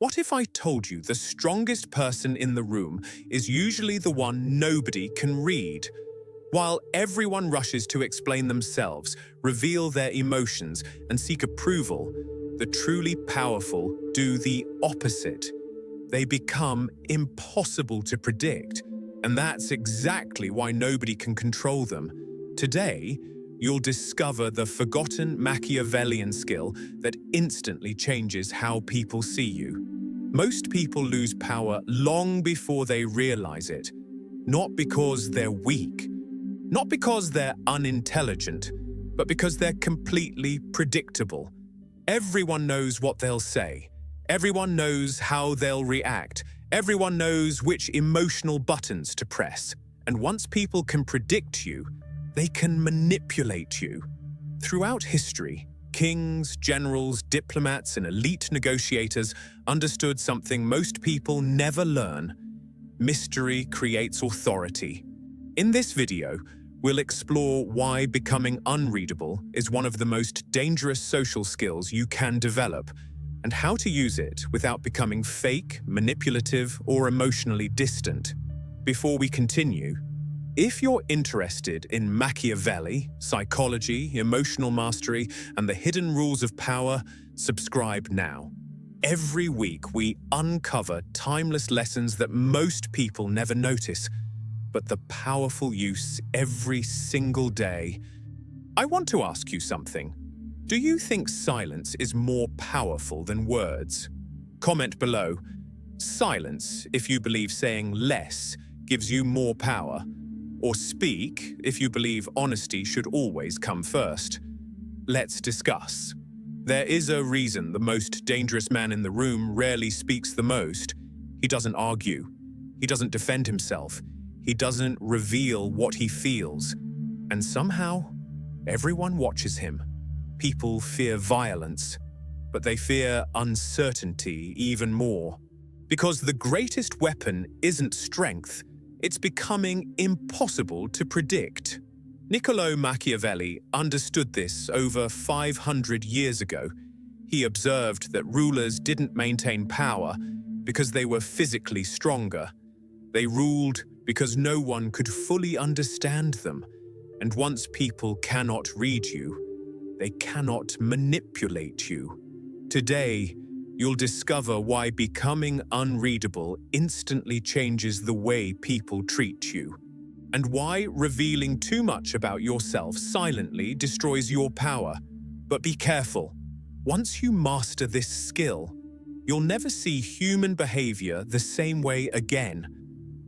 What if I told you the strongest person in the room is usually the one nobody can read? While everyone rushes to explain themselves, reveal their emotions, and seek approval, the truly powerful do the opposite. They become impossible to predict, and that's exactly why nobody can control them. Today, you'll discover the forgotten Machiavellian skill that instantly changes how people see you. Most people lose power long before they realize it, not because they're weak, not because they're unintelligent, but because they're completely predictable. Everyone knows what they'll say. Everyone knows how they'll react. Everyone knows which emotional buttons to press. And once people can predict you, they can manipulate you. Throughout history, kings, generals, diplomats, and elite negotiators understood something most people never learn. Mystery creates authority. In this video, we'll explore why becoming unreadable is one of the most dangerous social skills you can develop, and how to use it without becoming fake, manipulative, or emotionally distant. Before we continue, if you're interested in Machiavelli, psychology, emotional mastery, and the hidden rules of power, subscribe now. Every week, we uncover timeless lessons that most people never notice, but the powerful use every single day. I want to ask you something. Do you think silence is more powerful than words? Comment below. Silence if you believe saying less gives you more power. Or speak if you believe honesty should always come first. Let's discuss. There is a reason the most dangerous man in the room rarely speaks the most. He doesn't argue. He doesn't defend himself. He doesn't reveal what he feels. And somehow, everyone watches him. People fear violence, but they fear uncertainty even more. Because the greatest weapon isn't strength, it's becoming impossible to predict. Niccolo Machiavelli understood this over 500 years ago. He observed that rulers didn't maintain power because they were physically stronger. They ruled because no one could fully understand them. And once people cannot read you, they cannot manipulate you. Today, you'll discover why becoming unreadable instantly changes the way people treat you, and why revealing too much about yourself silently destroys your power. But be careful. Once you master this skill, you'll never see human behavior the same way again.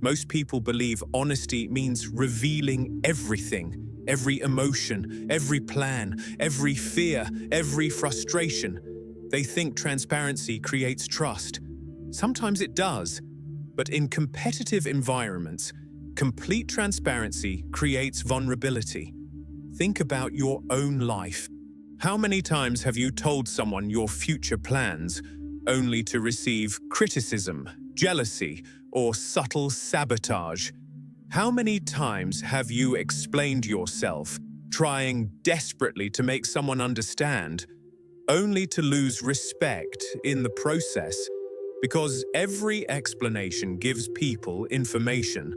Most people believe honesty means revealing everything, every emotion, every plan, every fear, every frustration. They think transparency creates trust. Sometimes it does, but in competitive environments, complete transparency creates vulnerability. Think about your own life. How many times have you told someone your future plans, only to receive criticism, jealousy, or subtle sabotage? How many times have you explained yourself, trying desperately to make someone understand, only to lose respect in the process? Because every explanation gives people information,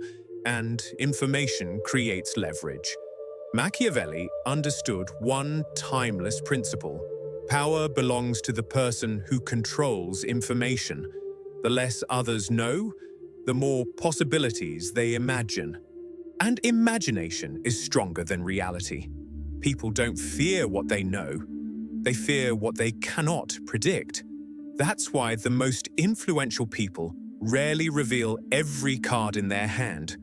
and information creates leverage. Machiavelli understood one timeless principle. Power belongs to the person who controls information. The less others know, the more possibilities they imagine. And imagination is stronger than reality. People don't fear what they know. They fear what they cannot predict. That's why the most influential people rarely reveal every card in their hand.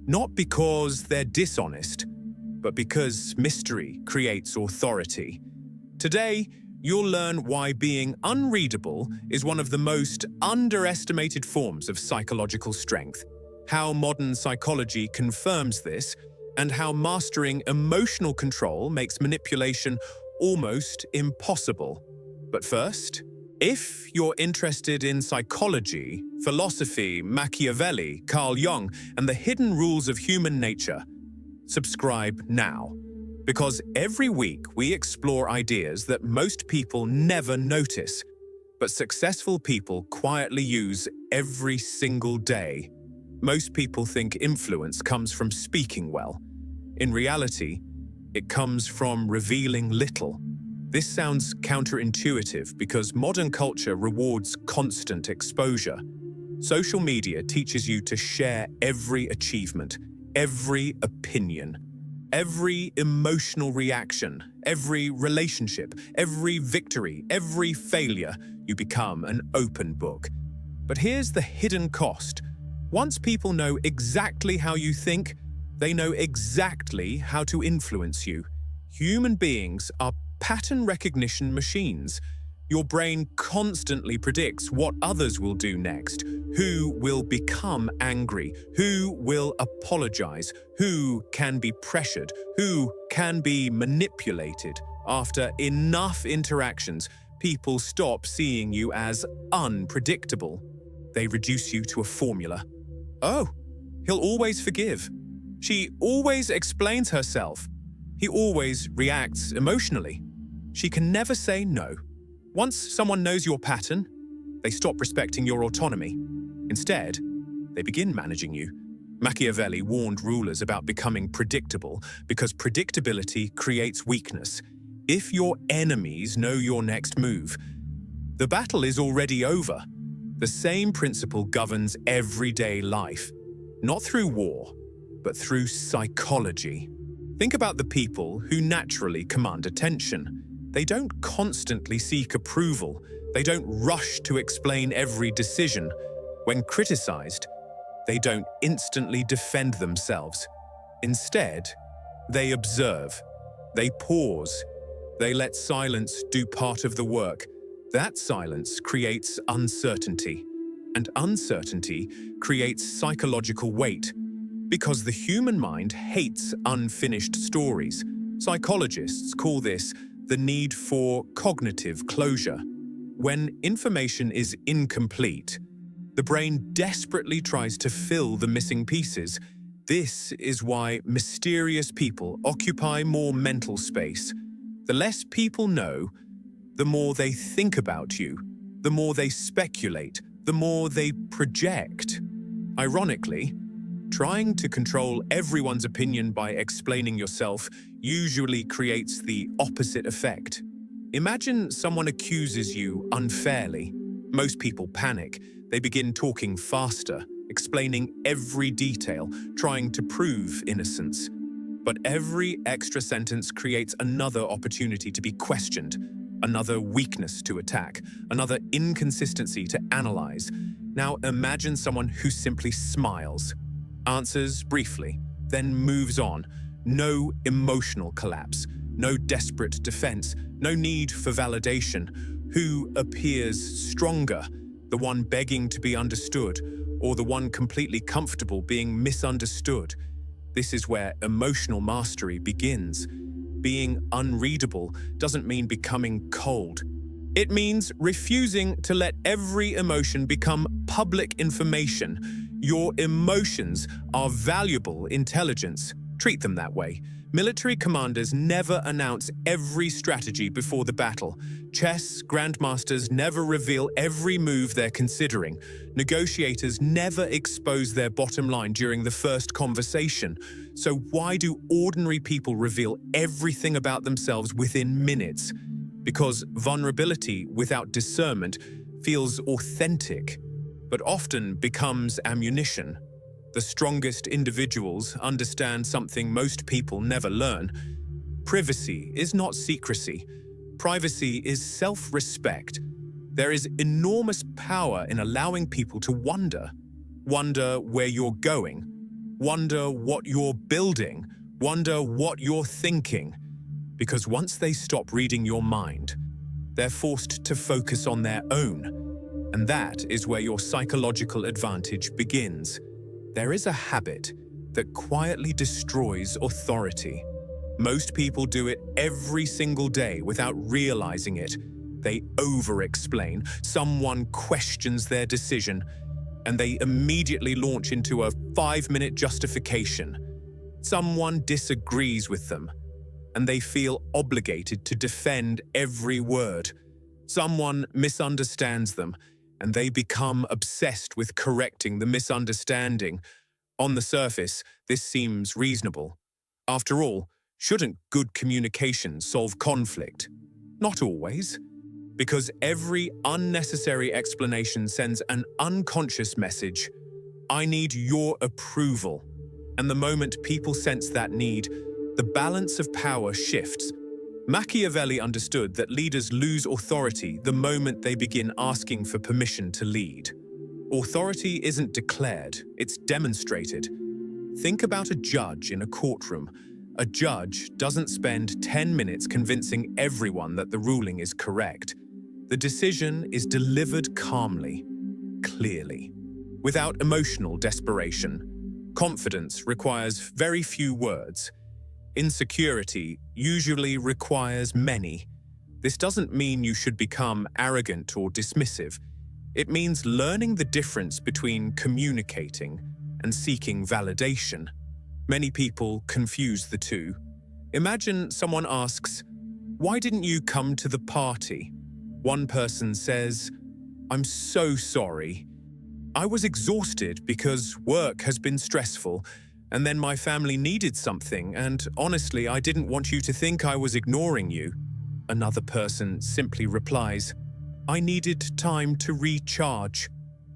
Not because they're dishonest, but because mystery creates authority. Today, you'll learn why being unreadable is one of the most underestimated forms of psychological strength, how modern psychology confirms this, and how mastering emotional control makes manipulation almost impossible. But first, if you're interested in psychology, philosophy, Machiavelli, Carl Jung, and the hidden rules of human nature, subscribe now. Because every week we explore ideas that most people never notice. but successful people quietly use every single day. Most people think influence comes from speaking well. In reality, it comes from revealing little. This sounds counterintuitive because modern culture rewards constant exposure. Social media teaches you to share every achievement, every opinion, every emotional reaction, every relationship, every victory, every failure. You become an open book. But here's the hidden cost. Once people know exactly how you think, they know exactly how to influence you. Human beings are pattern recognition machines. Your brain constantly predicts what others will do next, who will become angry, who will apologize, who can be pressured, who can be manipulated. After enough interactions, people stop seeing you as unpredictable. They reduce you to a formula. Oh, he'll always forgive. She always explains herself. He always reacts emotionally. She can never say no. Once someone knows your pattern, they stop respecting your autonomy. Instead, they begin managing you. Machiavelli warned rulers about becoming predictable because predictability creates weakness. If your enemies know your next move, the battle is already over. The same principle governs everyday life, not through war, but through psychology. Think about the people who naturally command attention. They don't constantly seek approval. They don't rush to explain every decision. When criticized, they don't instantly defend themselves. Instead, they observe. They pause. They let silence do part of the work. That silence creates uncertainty, and uncertainty creates psychological weight. Because the human mind hates unfinished stories. Psychologists call this the need for cognitive closure. When information is incomplete, the brain desperately tries to fill the missing pieces. This is why mysterious people occupy more mental space. The less people know, the more they think about you, the more they speculate, the more they project. Ironically, trying to control everyone's opinion by explaining yourself usually creates the opposite effect. Imagine someone accuses you unfairly. Most people panic. They begin talking faster, explaining every detail, trying to prove innocence. But every extra sentence creates another opportunity to be questioned, another weakness to attack, another inconsistency to analyze. Now imagine someone who simply smiles, answers briefly, then moves on. No emotional collapse, no desperate defense, no need for validation. Who appears stronger, the one begging to be understood, or the one completely comfortable being misunderstood? This is where emotional mastery begins. Being unreadable doesn't mean becoming cold. It means refusing to let every emotion become public information. Your emotions are valuable intelligence. Treat them that way. Military commanders never announce every strategy before the battle. Chess grandmasters never reveal every move they're considering. Negotiators never expose their bottom line during the first conversation. So why do ordinary people reveal everything about themselves within minutes? Because vulnerability without discernment feels authentic, but often becomes ammunition. The strongest individuals understand something most people never learn. Privacy is not secrecy. Privacy is self-respect. There is enormous power in allowing people to wonder. Wonder where you're going. Wonder what you're building. Wonder what you're thinking. Because once they stop reading your mind, they're forced to focus on their own. And that is where your psychological advantage begins. There is a habit that quietly destroys authority. Most people do it every single day without realizing it. They over-explain, someone questions their decision, and they immediately launch into a 5-minute justification. Someone disagrees with them, and they feel obligated to defend every word. Someone misunderstands them, and they become obsessed with correcting the misunderstanding. On the surface, this seems reasonable. After all, shouldn't good communication solve conflict? Not always, because every unnecessary explanation sends an unconscious message. I need your approval. And the moment people sense that need, the balance of power shifts. Machiavelli understood that leaders lose authority the moment they begin asking for permission to lead. Authority isn't declared, it's demonstrated. Think about a judge in a courtroom. A judge doesn't spend 10 minutes convincing everyone that the ruling is correct. The decision is delivered calmly, clearly, without emotional desperation. Confidence requires very few words. Insecurity usually requires many. This doesn't mean you should become arrogant or dismissive. It means learning the difference between communicating and seeking validation. Many people confuse the two. Imagine someone asks, "Why didn't you come to the party?" One person says, "I'm so sorry. I was exhausted because work has been stressful, and then my family needed something, and honestly, I didn't want you to think I was ignoring you." Another person simply replies, "I needed time to recharge.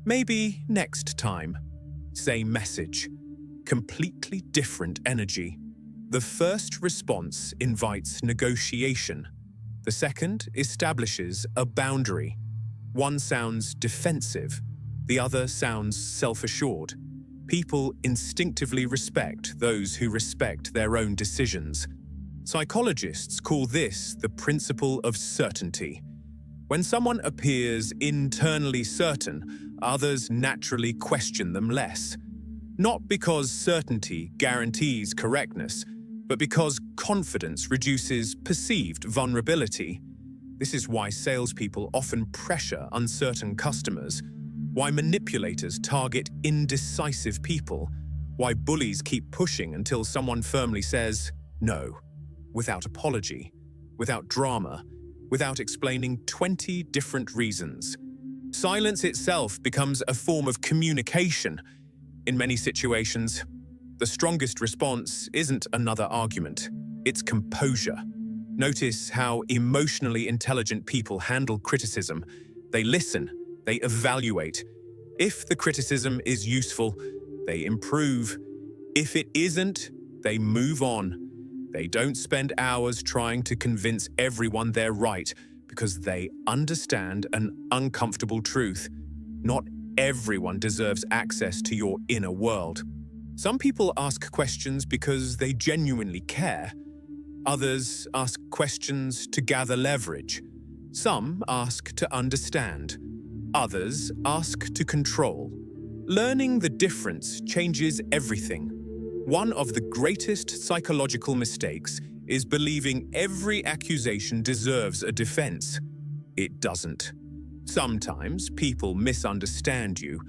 Maybe next time." Same message, completely different energy. The first response invites negotiation. The second establishes a boundary. One sounds defensive, the other sounds self-assured. People instinctively respect those who respect their own decisions. Psychologists call this the principle of certainty. When someone appears internally certain, others naturally question them less. Not because certainty guarantees correctness, but because confidence reduces perceived vulnerability. This is why salespeople often pressure uncertain customers, why manipulators target indecisive people, why bullies keep pushing until someone firmly says no, without apology, without drama, without explaining 20 different reasons. Silence itself becomes a form of communication. In many situations, the strongest response isn't another argument, it's composure. Notice how emotionally intelligent people handle criticism. They listen, they evaluate. If the criticism is useful, they improve. If it isn't, they move on. They don't spend hours trying to convince everyone they're right because they understand an uncomfortable truth. Not everyone deserves access to your inner world. Some people ask questions because they genuinely care. Others ask questions to gather leverage. Some ask to understand. Others ask to control. Learning the difference changes everything. One of the greatest psychological mistakes is believing every accusation deserves a defense. It doesn't. Sometimes people misunderstand you.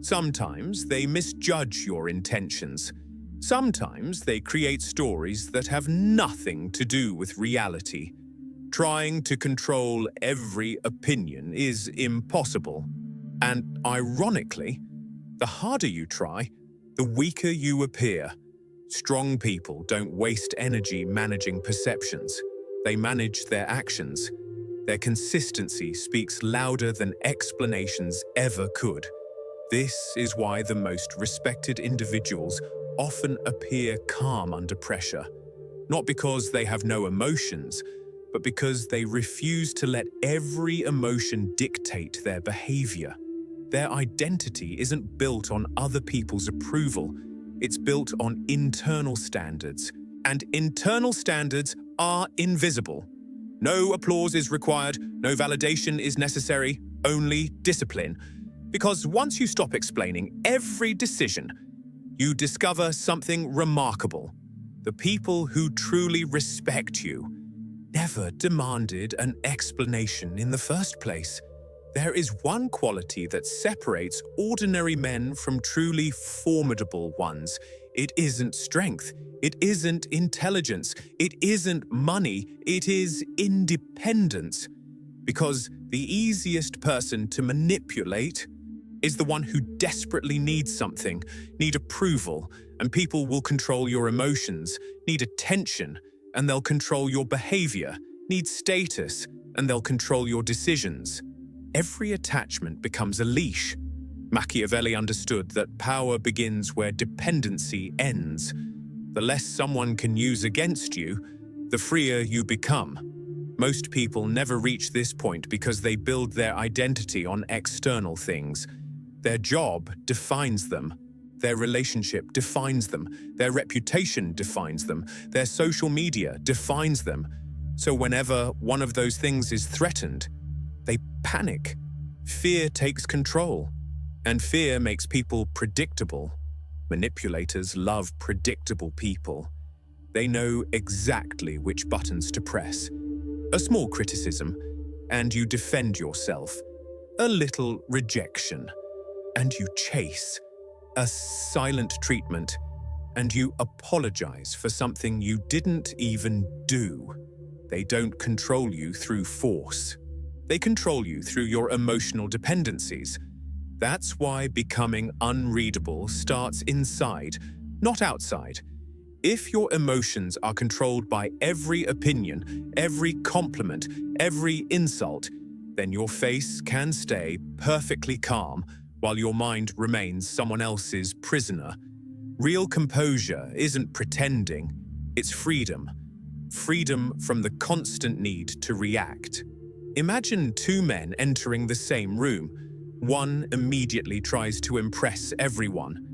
Sometimes they misjudge your intentions. Sometimes they create stories that have nothing to do with reality. Trying to control every opinion is impossible. And ironically, the harder you try, the weaker you appear. Strong people don't waste energy managing perceptions. They manage their actions. Their consistency speaks louder than explanations ever could. This is why the most respected individuals often appear calm under pressure. Not because they have no emotions, but because they refuse to let every emotion dictate their behavior. Their identity isn't built on other people's approval. It's built on internal standards. And internal standards are invisible. No applause is required, no validation is necessary, only discipline. Because once you stop explaining every decision, you discover something remarkable. The people who truly respect you never demanded an explanation in the first place. There is one quality that separates ordinary men from truly formidable ones. It isn't strength. It isn't intelligence. It isn't money. It is independence. Because The easiest person to manipulate is the one who desperately needs something, need approval, and people will control your emotions, need attention, and they'll control your behavior, need status, and they'll control your decisions. Every attachment becomes a leash. Machiavelli understood that power begins where dependency ends. The less someone can use against you, the freer you become. Most people never reach this point because they build their identity on external things. Their job defines them. Their relationship defines them. Their reputation defines them. Their social media defines them. So whenever one of those things is threatened, they panic. Fear takes control. And fear makes people predictable. Manipulators love predictable people. They know exactly which buttons to press. A small criticism, and you defend yourself. A little rejection, and you chase. A silent treatment, and you apologize for something you didn't even do. They don't control you through force. They control you through your emotional dependencies. That's why becoming unreadable starts inside, not outside. If your emotions are controlled by every opinion, every compliment, every insult, then your face can stay perfectly calm while your mind remains someone else's prisoner. Real composure isn't pretending, it's freedom. Freedom from the constant need to react. Imagine two men entering the same room. One immediately tries to impress everyone.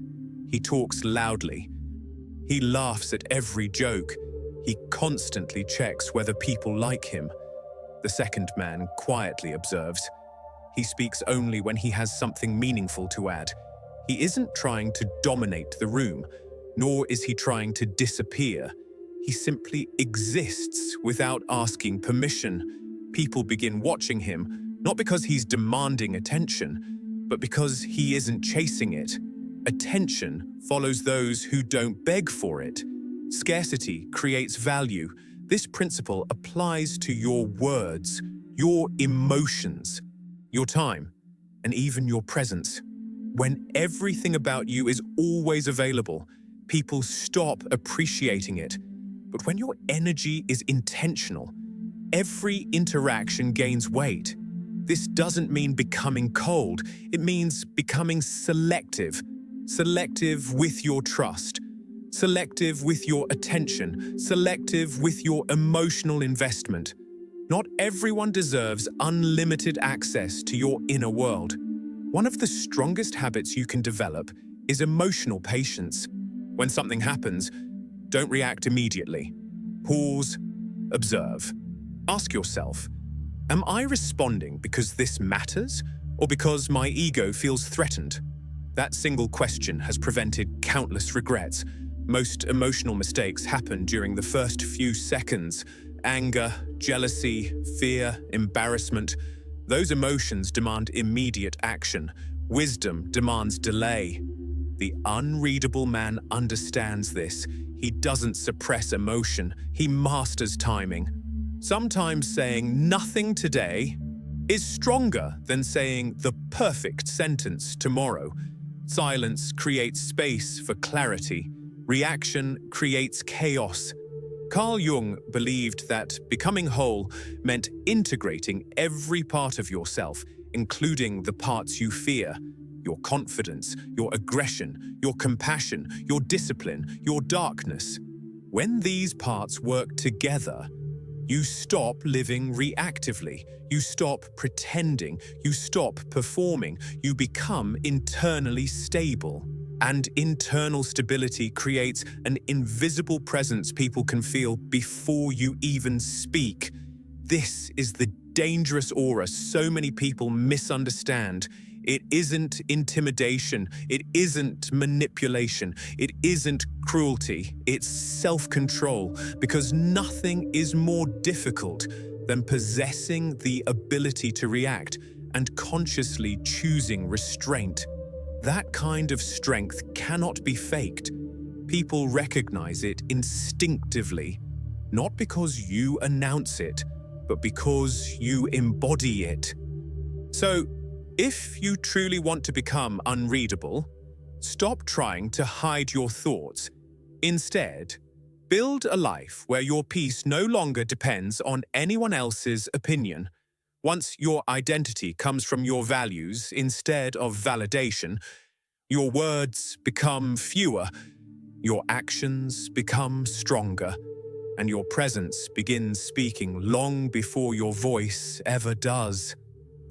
He talks loudly. He laughs at every joke. He constantly checks whether people like him. The second man quietly observes. He speaks only when he has something meaningful to add. He isn't trying to dominate the room, nor is he trying to disappear. He simply exists without asking permission. People begin watching him, not because he's demanding attention, but because he isn't chasing it. Attention follows those who don't beg for it. Scarcity creates value. This principle applies to your words, your emotions, your time, and even your presence. When everything about you is always available, people stop appreciating it. But when your energy is intentional, every interaction gains weight. This doesn't mean becoming cold. It means becoming selective. Selective with your trust. Selective with your attention. Selective with your emotional investment. Not everyone deserves unlimited access to your inner world. One of the strongest habits you can develop is emotional patience. When something happens, don't react immediately. Pause, observe. Ask yourself, am I responding because this matters or because my ego feels threatened? That single question has prevented countless regrets. Most emotional mistakes happen during the first few seconds. Anger, jealousy, fear, embarrassment. Those emotions demand immediate action. Wisdom demands delay. The unreadable man understands this. He doesn't suppress emotion. He masters timing. Sometimes saying nothing today is stronger than saying the perfect sentence tomorrow. Silence creates space for clarity. Reaction creates chaos. Carl Jung believed that becoming whole meant integrating every part of yourself, including the parts you fear. Your confidence, your aggression, your compassion, your discipline, your darkness. When these parts work together, you stop living reactively. You stop pretending. You stop performing. You become internally stable. And internal stability creates an invisible presence people can feel before you even speak. This is the dangerous aura so many people misunderstand. It isn't intimidation. It isn't manipulation. It isn't cruelty. It's self-control, because nothing is more difficult than possessing the ability to react and consciously choosing restraint. That kind of strength cannot be faked. People recognize it instinctively, not because you announce it, but because you embody it. So, if you truly want to become unreadable, stop trying to hide your thoughts. Instead, build a life where your peace no longer depends on anyone else's opinion. Once your identity comes from your values instead of validation, your words become fewer, your actions become stronger, and your presence begins speaking long before your voice ever does.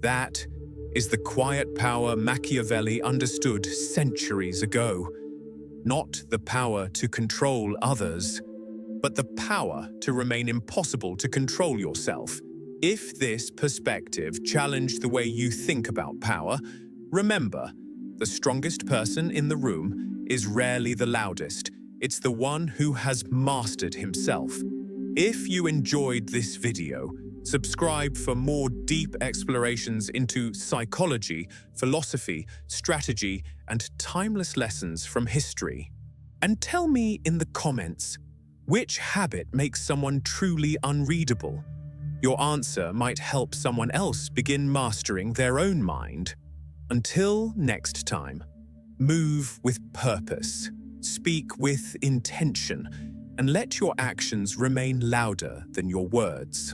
That is the quiet power Machiavelli understood centuries ago. Not the power to control others, but the power to remain impossible to control yourself. If this perspective challenged the way you think about power, remember, the strongest person in the room is rarely the loudest. It's the one who has mastered himself. If you enjoyed this video, subscribe for more deep explorations into psychology, philosophy, strategy, and timeless lessons from history. And tell me in the comments, which habit makes someone truly unreadable? Your answer might help someone else begin mastering their own mind. Until next time, move with purpose, speak with intention, and let your actions remain louder than your words.